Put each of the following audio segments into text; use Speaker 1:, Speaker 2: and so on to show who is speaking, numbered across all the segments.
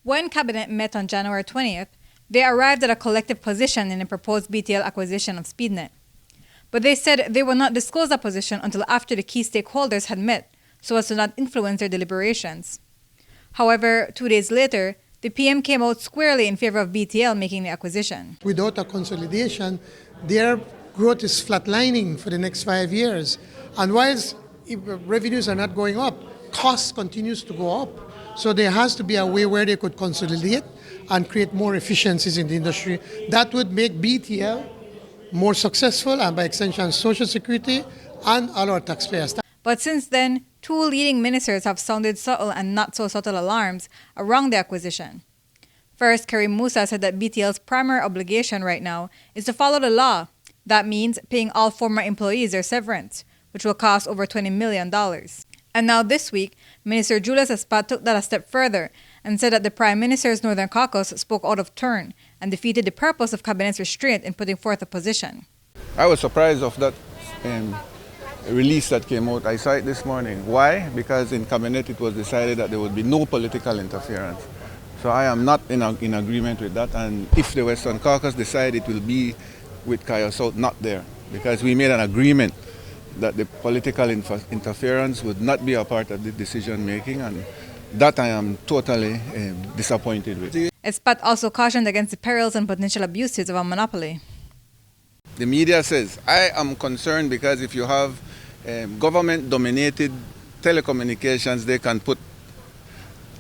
Speaker 1: When Cabinet met on January 20th, they arrived at a collective position in the proposed BTL acquisition of SpeedNet. But they said they will not disclose that position until after the key stakeholders had met, so as to not influence their deliberations. However, 2 days later, the PM came out squarely in favor of BTL making the acquisition.
Speaker 2: Without a consolidation, their growth is flatlining for the next 5 years. And whilst revenues are not going up, costs continues to go up. So there has to be a way where they could consolidate and create more efficiencies in the industry. That would make BTL more successful and by extension Social Security and all our taxpayers.
Speaker 1: But since then, two leading ministers have sounded subtle and not so subtle alarms around the acquisition. First, Kareem Musa said that BTL's primary obligation right now is to follow the law. That means paying all former employees their severance, which will cost over $20 million. And now this week, Minister Julius took that a step further and said that the Prime Minister's Northern Caucus spoke out of turn and defeated the purpose of Cabinet's restraint in putting forth a position.
Speaker 3: I was surprised of that release that came out. I saw it this morning. Why? Because in Cabinet it was decided that there would be no political interference. So I am not in agreement with that, and if the Western Caucus decide it will be with Kaya South, not there, because we made an agreement that the political interference would not be a part of the decision making, and that I am totally disappointed with.
Speaker 1: Espat also cautioned against the perils and potential abuses of a monopoly.
Speaker 3: The media says, I am concerned because if you have government-dominated telecommunications, they can put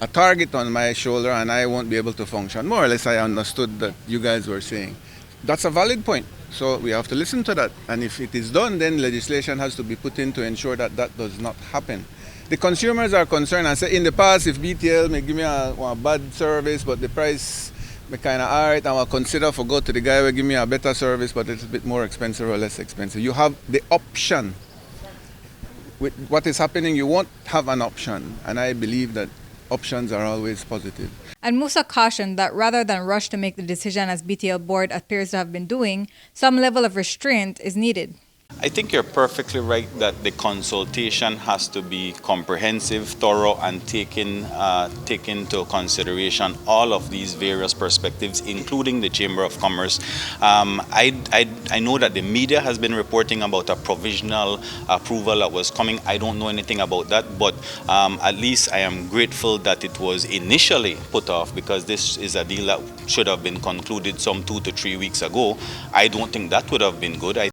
Speaker 3: a target on my shoulder and I won't be able to function. More or less I understood that you guys were saying. That's a valid point. So we have to listen to that. And if it is done, then legislation has to be put in to ensure that that does not happen. The consumers are concerned and say, in the past, if BTL may give me a bad service, but the price may kind of alright, I will consider for go to the guy who give me a better service, but it's a bit more expensive or less expensive. You have the option. With what is happening, you won't have an option. And I believe that options are always positive.
Speaker 1: And Musa cautioned that rather than rush to make the decision as BTL board appears to have been doing, some level of restraint is needed.
Speaker 4: I think you're perfectly right that the consultation has to be comprehensive, thorough, and take into consideration all of these various perspectives, including the Chamber of Commerce. I know that the media has been reporting about a provisional approval that was coming. I don't know anything about that, but at least I am grateful that it was initially put off, because this is a deal that should have been concluded some 2 to 3 weeks ago. I don't think that would have been good.